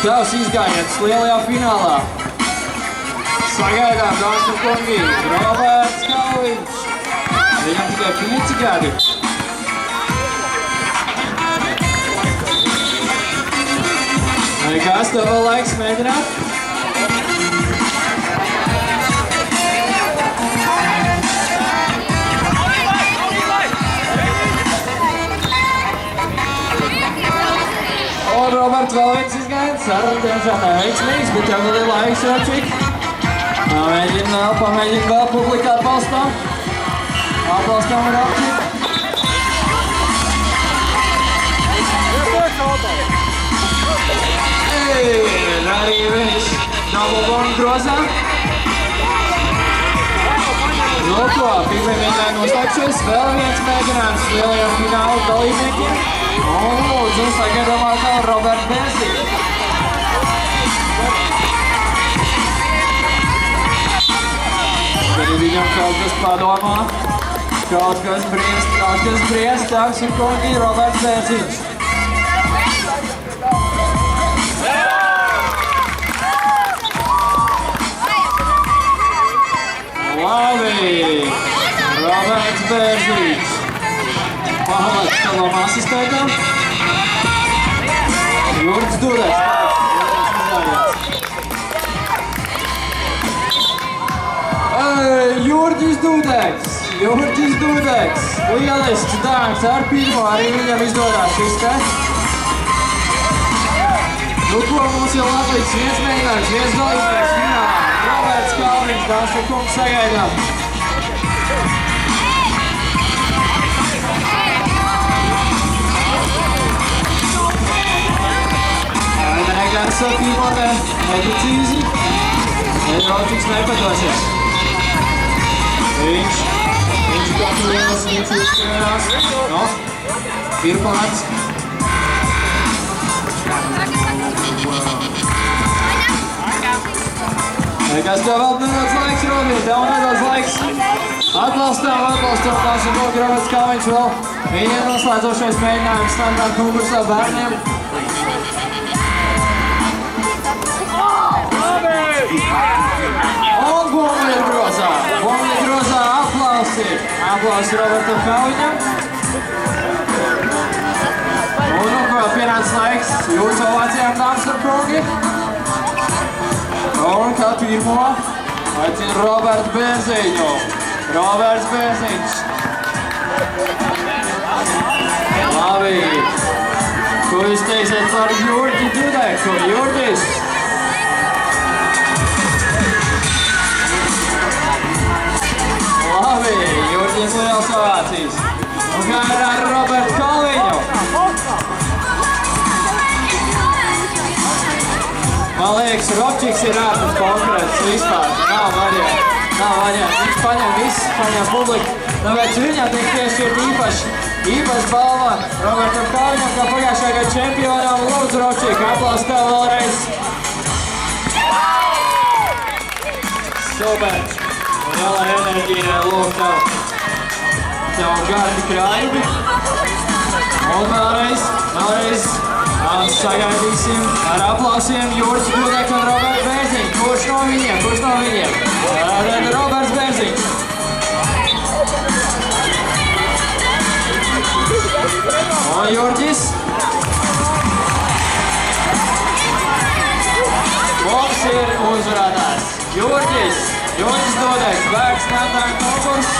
Tavs izgājiens lielajā finālā. Sagaidām, dāmas un kungi, Roberts Kalviņš. Viņam tikai 5 gadi. Nekas, tev vēl laiks mēģināt? Un Roberts vēl viens izgājiens, diemžēl neveiksmīgs, bet tev vēl ir laiks, Ročik. Pamēģin vēl publika atbalstam. Atbalstam Ročik. Arī viņš double bonus grozā. Nu ko, pirmie mēģinājumi noslēgšies, vēl viens mēģinājums lielajiem fināla dalībniekiem. Un lūdzu, sagaidām atkal Roberts Bērziņš. Tad viņam kaut kas padomā, kaut kas briest, dāmas un kungi, Roberts Bērziņš. Labi, Roberts Bērziņš. Pahalēts savam asistentam. Jurds Dudeks. Jurģis Dudeks. Lielisks dāngs ar pirmo, arī viņam izdodās šis te. Nu ko, mums jau atliks viens mēģinājums, viens dalībnieks finālā. Roberts Kalviņš, dāmas un kungi, sagaidām. Negan sapīmotē, neprecīzi. Ročiks nepadosies. Viņš gatavojas, viņš izskrēnās. No, pirmāts. Nekas tev vēl nedaudz laiks, Robi, tev nedaudz laiks. Atbalstam, tās un kungi, Roberts Kalviņš vēl. Viņiem noslēdzošais mēģinājums standarta konkursā bērniem. Un bumbuļa grozā aplausi Robertam Kalviņam. Un ko, pienācis laiks jūsu ovācijām, dāmas un kungi. Un kā pirmo aicina Roberts Bērziņu. Roberts Bērziņš. Labi. Ko jūs teiksiet par Jurģi Dudeku? Jurģis. Labi, Jurģis liels ovācijas. Un kā ir ar Robertu Kalviņu? Man liekas, Ročiks ir ārpus konkurētas vispār. Nav variantu. Viņš paņem visu, paņem publiku. Tāpēc viņam tiek piešķirt īpaši balva Robertam Kalviņam, kā pagājušajā gada čempionām. Lūdzu, Ročik, aplaus tev vēlreiz. Super. Liela enerģija, lūk, tev gardi krājumi. Un vēlreiz sagaidīsim ar aplausiem Jurģis Dudeks un Roberts Bērziņš. Kurš no viņiem? Tātad Roberts Bērziņš. Un Jurģis. Mums ir uzvarētājs. Jurģis Dudeks, bērns standarta konkurss.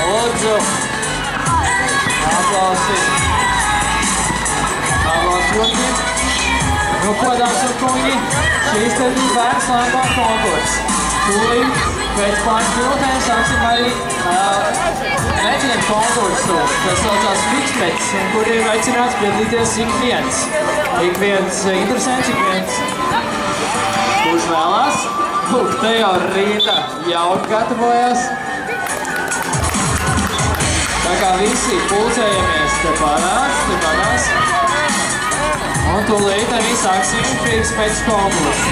Lūdzu, aplausi Jurģim. Nu, ko, dāmas un kungi, šīs te bija bērns standarta konkurss. Tūlīt pēc pāris minūtēm sāksim arī meķiņu konkursu, kas saucās Fikspets, un kur ir aicināts piedalīties ik viens interesants, ik viens, kurš vēlās. Lūk, te jau rīta jauki gatavojas. Tā kā visi pulcējamies te panās. Un tūlīt arī sāksim Fikspets konkursu.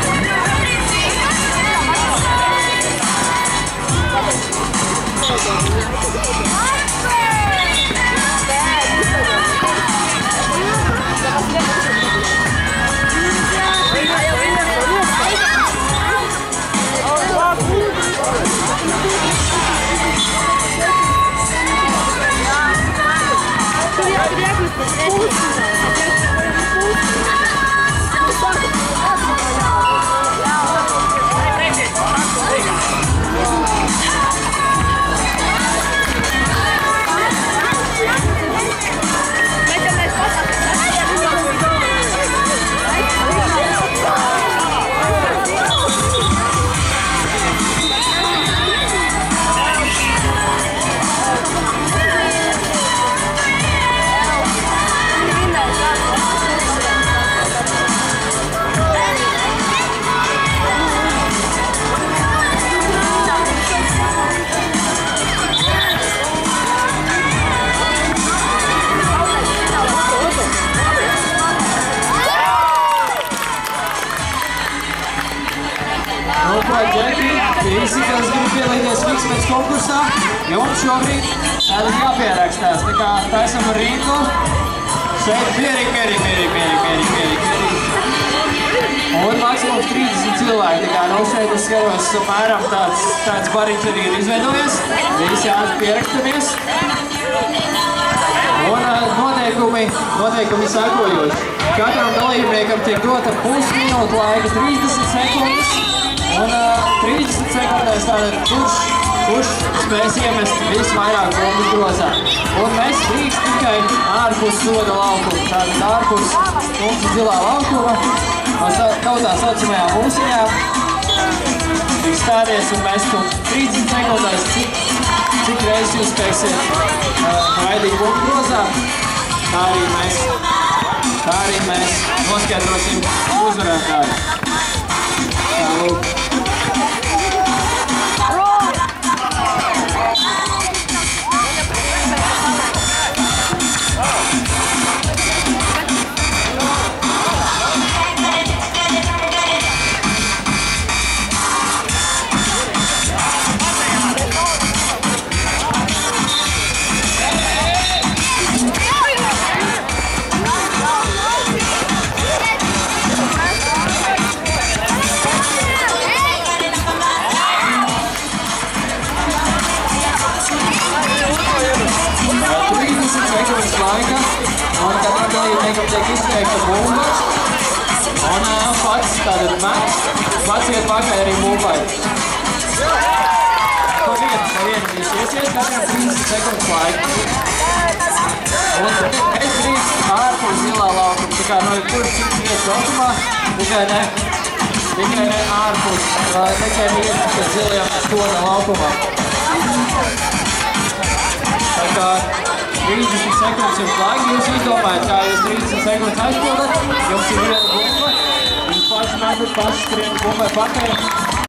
Nu, ko, Džeki, visi, kas grib pielīties Fiksmets konkursā, jums šobrīd jāpierakstās. Tā kā taisam ar rindu. Šeit mierīgi. Un maksimums 30 cilvēki. Tā kā nu šeit es skatos apmēram tāds bariņš arī ir izveidojies. Visi ātri pierakstamies. Un noteikumi sakojoši. Katram dalībniekam tiek dota pusminūte laika 30 sekundes. Un 30 sekundēs tātad kurš spēs iemest visvairāk bumbas grozā. Un mēs drīkst tikai ārpus soda laukuma. Tātad ārpus mums zilā laukuma. Tautā saucamajā mūsiņā tiek stāties un mest 30 sekundēs, cik reizes jūs spēksiet raidīt bumbu grozā. Tā arī mēs noskaidrosim uzvarētāju. Tā lūk. Laika, un katram dalībniekam tiek izteikta bumba, un pats tātad mets, pats iet pakaļ arī bumbai. Pa vienu viņš iesies, katram 30 sekundes laika. Un es drīkst ārpus zilā laukuma, tā kā no jebkuras citas vietas laukumā, tikai ne ārpus, neķēri iet zilajam soda laukumā. Tā kā 30 sekundes jums laika, jūs izdomājat, kā jūs 30 sekundes aizpildat, jums ir viena bumba, jūs paši metat, paši skrienat bumbai pakaļ.